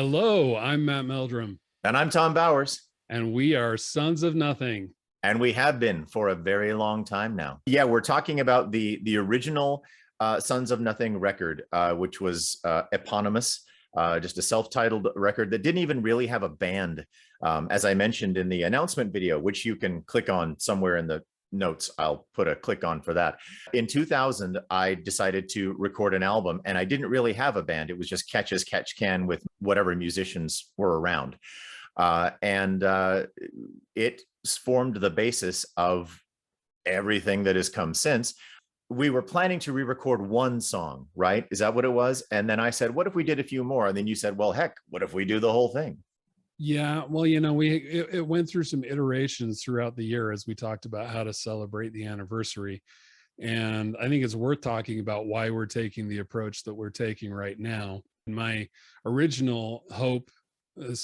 Hello, I'm Matt Meldrum, And I'm Thom Bowers. and we are Sons of Nothing. And we have been for a very long time now. Yeah, we're talking about the original Sons of Nothing record, which was eponymous, just a self-titled record that didn't even really have a band. As I mentioned in the announcement video, which you can click on somewhere in the notes, I'll put a click on for that. In 2000, I decided to record an album, and I didn't really have a band. It was just catch as catch can with whatever musicians were around. It formed the basis of everything that has come since. We were planning to re-record one song, right? Is that what it was? And then I said, what if we did a few more? And then you said, well, heck, what if we do the whole thing? Yeah, well, it went through some iterations throughout the year as we talked about how to celebrate the anniversary. And I think it's worth talking about why we're taking the approach that we're taking right now. My original hope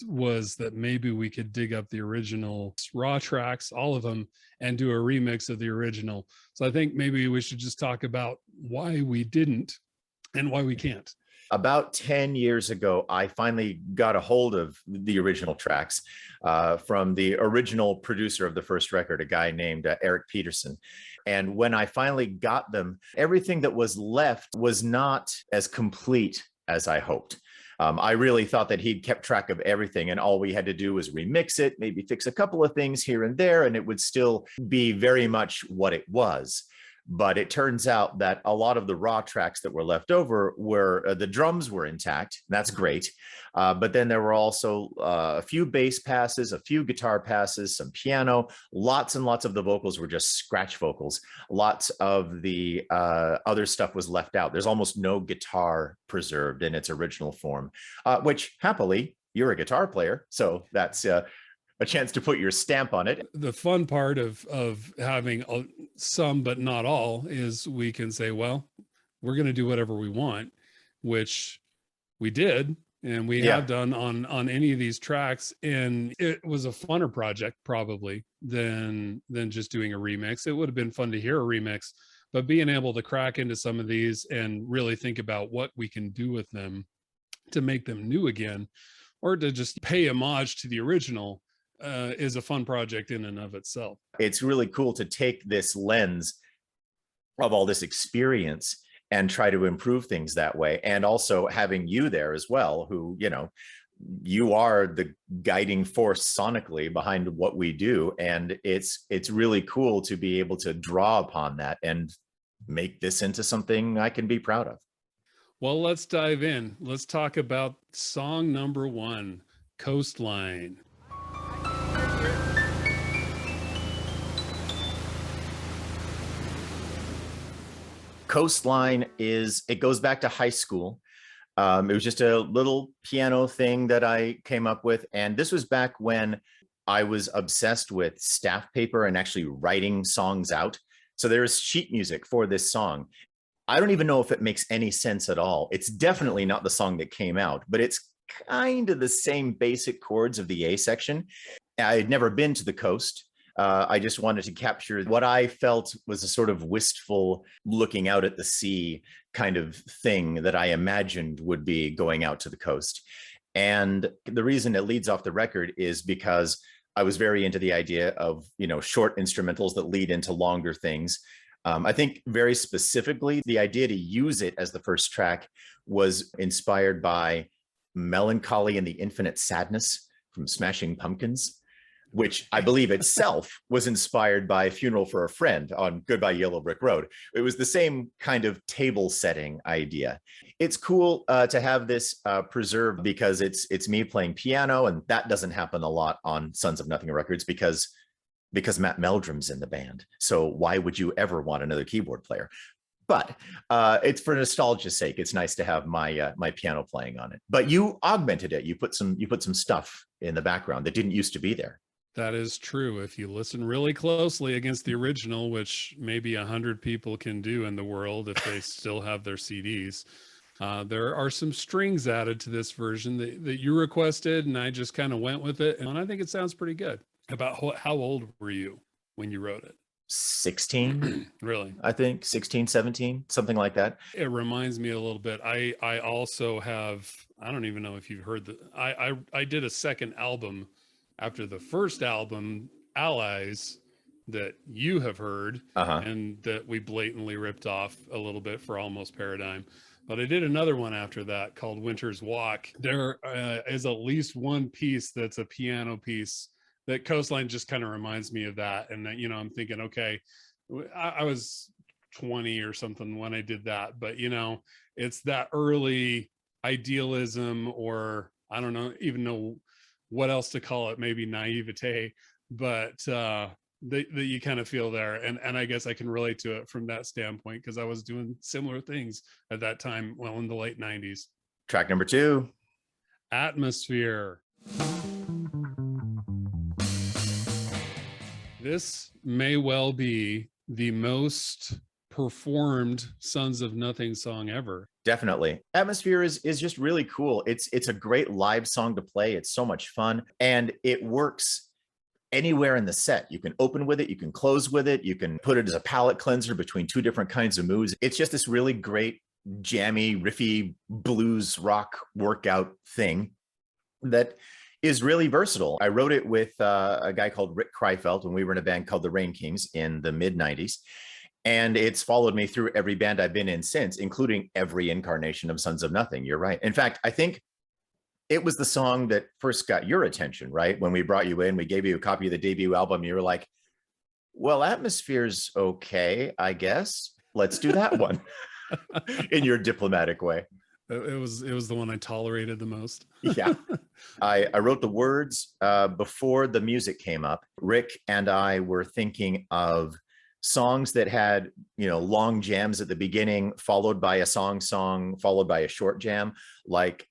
was that maybe we could dig up the original raw tracks, all of them, and do a remix of the original. So I think maybe we should just talk about why we didn't and why we can't. About 10 years ago, I finally got a hold of the original tracks from the original producer of the first record, a guy named Eric Peterson. And when I finally got them, everything that was left was not as complete as I hoped. I really thought that he'd kept track of everything, and all we had to do was remix it, maybe fix a couple of things here and there, and it would still be very much what it was. But it turns out that a lot of the raw tracks that were left over were the drums were intact. That's great. But then there were also a few bass passes, a few guitar passes, some piano, lots and lots of the vocals were just scratch vocals. Lots of the other stuff was left out. There's almost no guitar preserved in its original form, which happily, you're a guitar player. So that's a chance to put your stamp on it. The fun part of having some but not all is we can say, well, we're going to do whatever we want, which we did, and we have done on any of these tracks. And it was a funner project probably than just doing a remix. It would have been fun to hear a remix, but being able to crack into some of these and really think about what we can do with them to make them new again, or to just pay homage to the original, is a fun project in and of itself. It's really cool to take this lens of all this experience and try to improve things that way. And also having you there as well, who, you are the guiding force sonically behind what we do. And it's really cool to be able to draw upon that and make this into something I can be proud of. Well, let's dive in. Let's talk about song number 1, Coastline. Coastline it goes back to high school. It was just a little piano thing that I came up with. And this was back when I was obsessed with staff paper and actually writing songs out. So there's sheet music for this song. I don't even know if it makes any sense at all. It's definitely not the song that came out, but it's kind of the same basic chords of the A section. I had never been to the coast. I just wanted to capture what I felt was a sort of wistful looking out at the sea kind of thing that I imagined would be going out to the coast. And the reason it leads off the record is because I was very into the idea of, short instrumentals that lead into longer things. I think very specifically, the idea to use it as the first track was inspired by Melancholy and the Infinite Sadness from Smashing Pumpkins, which I believe itself was inspired by Funeral for a Friend on Goodbye Yellow Brick Road. It was the same kind of table setting idea. It's cool to have this preserved because it's me playing piano, and that doesn't happen a lot on Sons of Nothing records because Matt Meldrum's in the band. So why would you ever want another keyboard player? But it's for nostalgia's sake. It's nice to have my my piano playing on it. But you augmented it. You put some stuff in the background that didn't used to be there. That is true. If you listen really closely against the original, which maybe 100 people can do in the world if they still have their CDs, there are some strings added to this version that you requested, and I just kind of went with it. And I think it sounds pretty good. About how old were you when you wrote it? 16. Really? I think 16, 17, something like that. It reminds me a little bit. I also have I don't even know if you've heard I did a second album after the first album, Allies, that you have heard, and that we blatantly ripped off a little bit for Almost Paradigm. But I did another one after that called Winter's Walk. There is at least one piece that's a piano piece that Coastline just kind of reminds me of that. And that, I'm thinking, okay, I was 20 or something when I did that, but it's that early idealism, or I don't know, even know what else to call it, maybe naivete, but that you kind of feel there. And I guess I can relate to it from that standpoint, because I was doing similar things at that time, well, in the late 90s. Track number 2. Atmosphere. This may well be the most performed Sons of Nothing song ever. Definitely. Atmosphere is just really cool. It's a great live song to play. It's so much fun, and it works anywhere in the set. You can open with it, you can close with it, you can put it as a palate cleanser between two different kinds of moods. It's just this really great jammy, riffy blues rock workout thing that is really versatile. I wrote it with a guy called Rick Kreifeld when we were in a band called the Rain Kings in the mid 90s. And it's followed me through every band I've been in since, including every incarnation of Sons of Nothing. You're right. In fact, I think it was the song that first got your attention, right? When we brought you in, we gave you a copy of the debut album. You were like, well, Atmosphere's okay, I guess. Let's do that one. In your diplomatic way. It was the one I tolerated the most. Yeah. I wrote the words before the music came up. Rick and I were thinking of songs that had, long jams at the beginning, followed by a song, followed by a short jam, like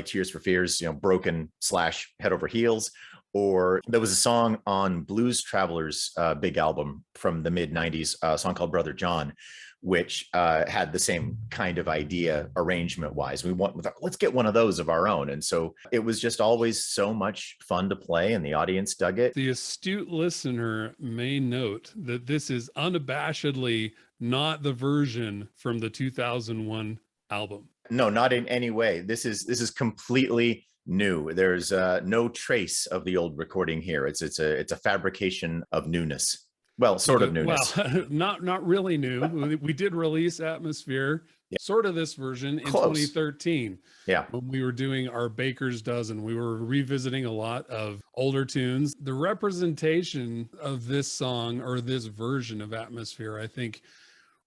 Tears for Fears, broken / head over heels. Or there was a song on Blues Traveler's big album from the mid 90s, a song called Brother John, which had the same kind of idea arrangement wise. Let's get one of those of our own. And so it was just always so much fun to play, and the audience dug it. The astute listener may note that this is unabashedly not the version from the 2001 album. No, not in any way. This is completely new. There's no trace of the old recording here. It's a fabrication of newness. Well, sort of newness. Well, not really new. We did release Atmosphere, sort of this version in 2013. Yeah. When we were doing our Baker's Dozen, we were revisiting a lot of older tunes. The representation of this song, or this version of Atmosphere, I think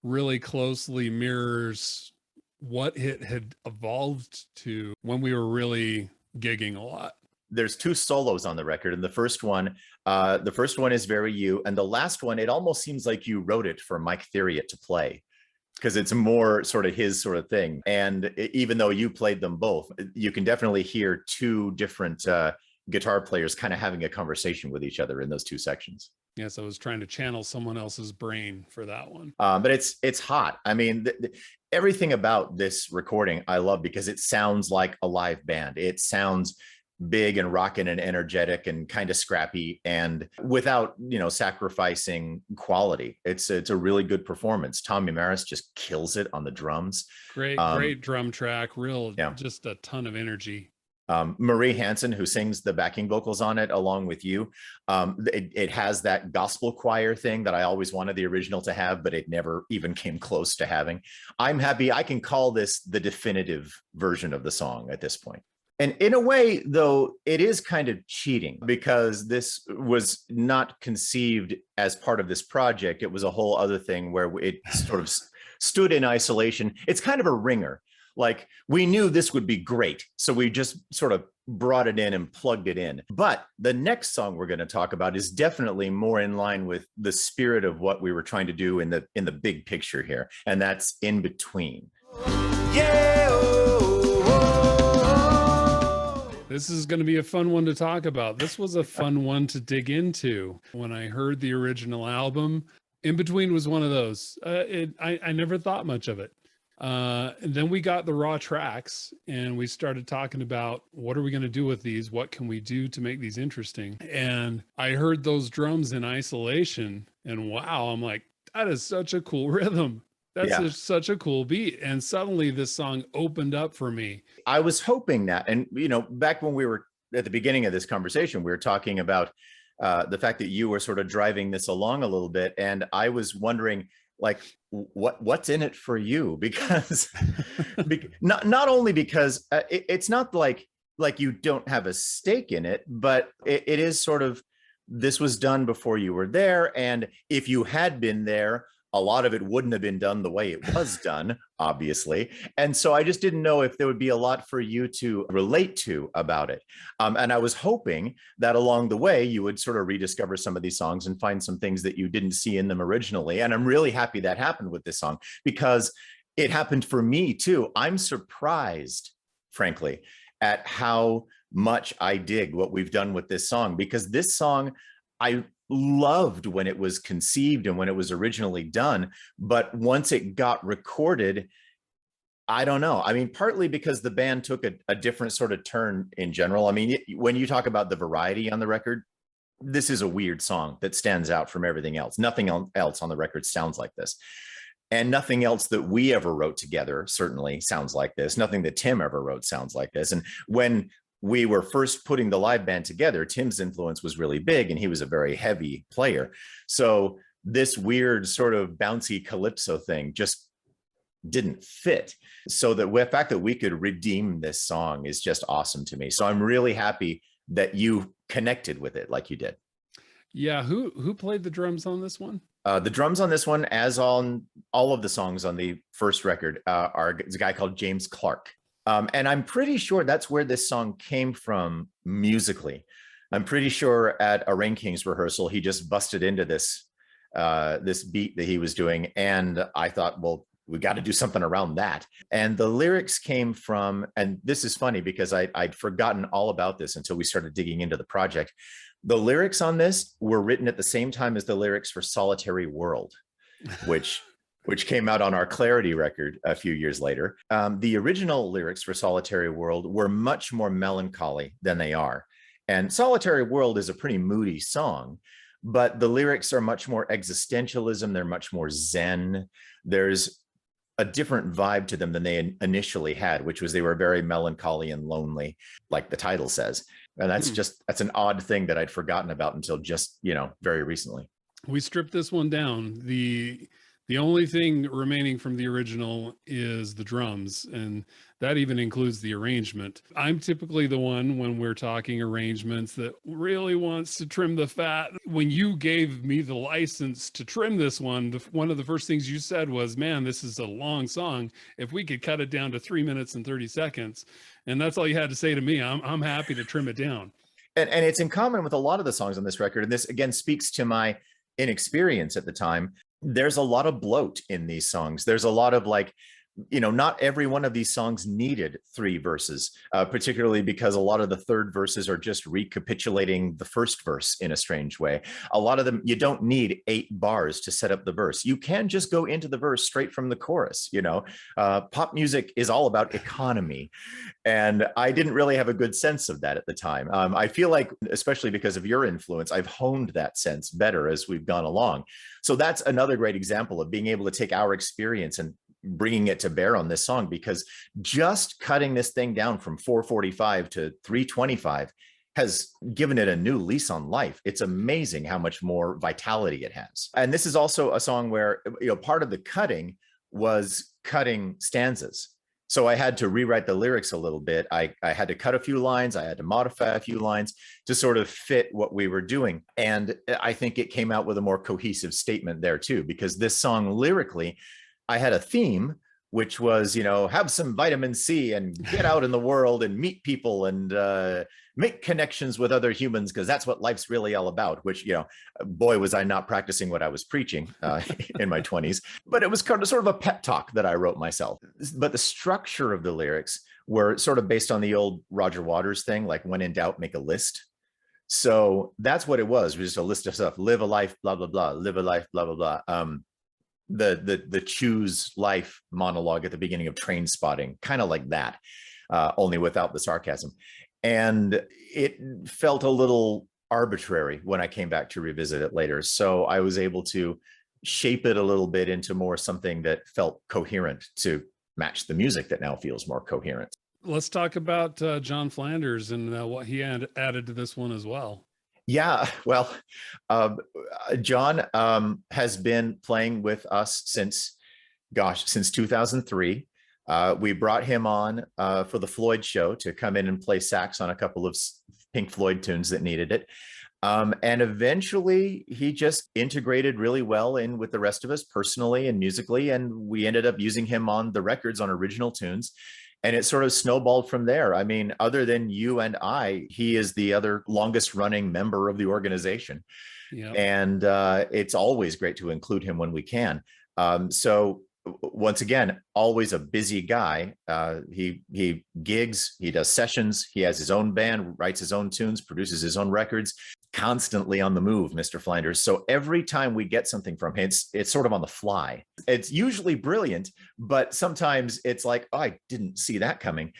really closely mirrors what it had evolved to when we were really gigging a lot. There's 2 solos on the record, and the first one is very you, and the last one, it almost seems like you wrote it for Mike Theriot to play, because it's more sort of his sort of thing. And even though you played them both, you can definitely hear 2 different guitar players kind of having a conversation with each other in those 2 sections. Yes, I was trying to channel someone else's brain for that one. But it's hot. I mean, everything about this recording I love, because it sounds like a live band. It sounds big and rocking and energetic and kind of scrappy, and without sacrificing quality. It's a really good performance. Tommy Maris just kills it on the drums. Great drum track, just a ton of energy. Marie Hansen, who sings the backing vocals on it along with you, it has that gospel choir thing that I always wanted the original to have, but it never even came close to having. I'm happy I can call this the definitive version of the song at this point. And in a way, though, it is kind of cheating, because this was not conceived as part of this project. It was a whole other thing where it sort of stood in isolation. It's kind of a ringer. Like, we knew this would be great, so we just sort of brought it in and plugged it in. But the next song we're going to talk about is definitely more in line with the spirit of what we were trying to do in the big picture here, and that's In Between. Yeah. This is going to be a fun one to talk about. This was a fun one to dig into. When I heard the original album, In Between was one of those. I never thought much of it. And then we got the raw tracks, and we started talking about, what are we going to do with these? What can we do to make these interesting? And I heard those drums in isolation, and wow, I'm like, that is such a cool rhythm. That's such a cool beat. And suddenly this song opened up for me. I was hoping that, and back when we were at the beginning of this conversation, we were talking about the fact that you were sort of driving this along a little bit, and I was wondering, like, what's in it for you? Because not only because it's not like you don't have a stake in it, but it is sort of, this was done before you were there, and if you had been there, a lot of it wouldn't have been done the way it was done, obviously. And so I just didn't know if there would be a lot for you to relate to about it. And I was hoping that along the way, you would sort of rediscover some of these songs and find some things that you didn't see in them originally. And I'm really happy that happened with this song, because it happened for me too. I'm surprised, frankly, at how much I dig what we've done with this song, because this song, I loved when it was conceived and when it was originally done, but once it got recorded, I don't know. I mean, partly because the band took a different sort of turn in general. I mean, when you talk about the variety on the record, this is a weird song that stands out from everything else. Nothing else on the record sounds like this. And nothing else that we ever wrote together certainly sounds like this. Nothing that Tim ever wrote sounds like this. And when we were first putting the live band together, Tim's influence was really big, and he was a very heavy player. So this weird sort of bouncy calypso thing just didn't fit. So the fact that we could redeem this song is just awesome to me. So I'm really happy that you connected with it like you did. Yeah. Who played the drums on this one? The drums on this one, as on all of the songs on the first record, is a guy called James Clark. And I'm pretty sure that's where this song came from musically. I'm pretty sure at a Rain Kings rehearsal, he just busted into this beat that he was doing. And I thought, well, we got to do something around that. And the lyrics came from, and this is funny because I'd forgotten all about this until we started digging into the project. The lyrics on this were written at the same time as the lyrics for Solitary World, which came out on our Clarity record a few years later. The original lyrics for Solitary World were much more melancholy than they are. And Solitary World is a pretty moody song, but the lyrics are much more existentialism. They're much more Zen. There's a different vibe to them than they initially had, which was they were very melancholy and lonely, like the title says. And that's an odd thing that I'd forgotten about until just, very recently. We stripped this one down. The only thing remaining from the original is the drums, and that even includes the arrangement. I'm typically the one, when we're talking arrangements, that really wants to trim the fat. When you gave me the license to trim this one, one of the first things you said was, man, this is a long song. If we could cut it down to 3 minutes and 30 seconds, and that's all you had to say to me, I'm happy to trim it down. And it's in common with a lot of the songs on this record. And this, again, speaks to my inexperience at the time. There's a lot of bloat in these songs. There's a lot of not every one of these songs needed 3 verses, particularly because a lot of the third verses are just recapitulating the first verse in a strange way. A lot of them, you don't need 8 bars to set up the verse. You can just go into the verse straight from the chorus. Pop music is all about economy. And I didn't really have a good sense of that at the time. I feel like, especially because of your influence, I've honed that sense better as we've gone along. So that's another great example of being able to take our experience and bringing it to bear on this song, because just cutting this thing down from 4:45 to 3:25 has given it a new lease on life. It's amazing how much more vitality it has. And this is also a song where, part of the cutting was cutting stanzas. So I had to rewrite the lyrics a little bit. I had to cut a few lines. I had to modify a few lines to sort of fit what we were doing. And I think it came out with a more cohesive statement there too, because this song lyrically, I had a theme, which was, have some vitamin C and get out in the world and meet people and make connections with other humans, because that's what life's really all about, which, boy, was I not practicing what I was preaching in my 20s. But it was sort of a pep talk that I wrote myself. But the structure of the lyrics were sort of based on the old Roger Waters thing, like when in doubt, make a list. So that's what it was just a list of stuff. Live a life, blah, blah, blah. Live a life, blah, blah, blah. The choose life monologue at the beginning of Train Spotting, kind of like that, only without the sarcasm. And it felt a little arbitrary when I came back to revisit it later. So I was able to, shape it a little bit into more something that felt coherent to match the music that now feels more coherent. Let's talk about John Flanders and what he added to this one as well. Yeah, well, John has been playing with us since 2003. We brought him on for the Floyd show to come in and play sax on a couple of Pink Floyd tunes that needed it. And eventually he just integrated really well in with the rest of us personally and musically. And we ended up using him on the records on original tunes. And it sort of snowballed from there. I mean, other than you and I, he is the other longest running member of the organization. Yep. And it's always great to include him when we can. So once again, always a busy guy. He gigs, he does sessions, he has his own band, writes his own tunes, produces his own records, constantly on the move, Mr. Flanders. So every time we get something from him, it's sort of on the fly. It's usually brilliant, but sometimes it's like, oh, I didn't see that coming.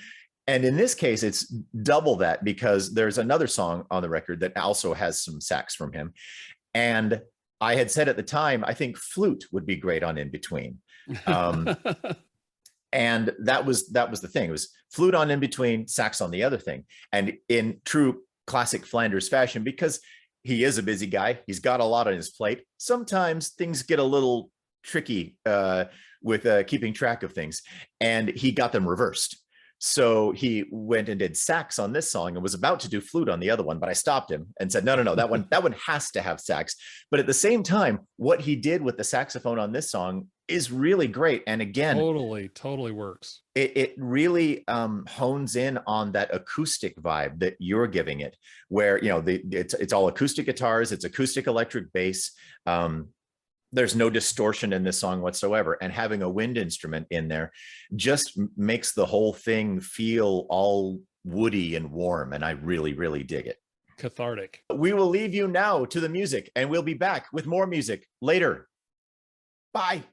And in this case, it's double that, because there's another song on the record that also has some sax from him. And I had said at the time, I think flute would be great on In Between. And that was the thing. It was flute on In Between, sax on the other thing. And in true classic Flanders fashion, because he is a busy guy, he's got a lot on his plate, sometimes things get a little tricky with keeping track of things, and he got them reversed. So he went and did sax on this song and was about to do flute on the other one, but I stopped him and said, no, that one has to have sax. But at the same time, what he did with the saxophone on this song is really great. And again, totally works. It really hones in on that acoustic vibe that you're giving it, where, you know, it's all acoustic guitars, it's acoustic electric bass. There's no distortion in this song whatsoever. And having a wind instrument in there just makes the whole thing feel all woody and warm. And I really, really dig it. Cathartic. We will leave you now to the music, and we'll be back with more music later. Bye.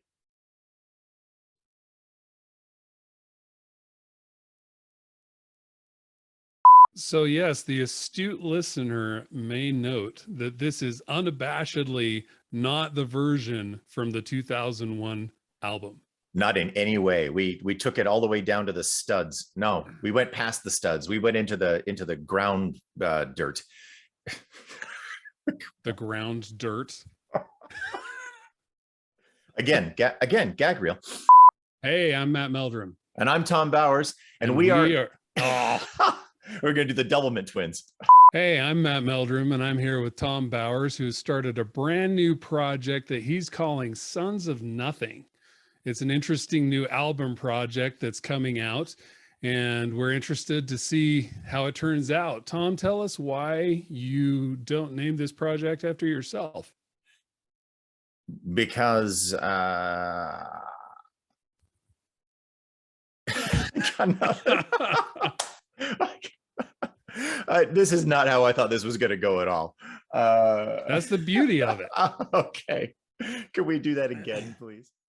So yes, the astute listener may note that this is unabashedly not the version from the 2001 album. Not in any way. We took it all the way down to the studs. No, we went past the studs. We went into the ground dirt. The ground dirt. Again, gag reel. Hey, I'm Matt Meldrum. And I'm Thom Bowers. And we are we're going to do the Doublemint Twins. Hey, I'm Matt Meldrum, and I'm here with Thom Bowers, who started a brand new project that he's calling Sons of Nothing. It's an interesting new album project that's coming out, and we're interested to see how it turns out. Thom, tell us why you don't name this project after yourself. Because this is not how I thought this was going to go at all. That's the beauty of it. Okay. Can we do that again, please?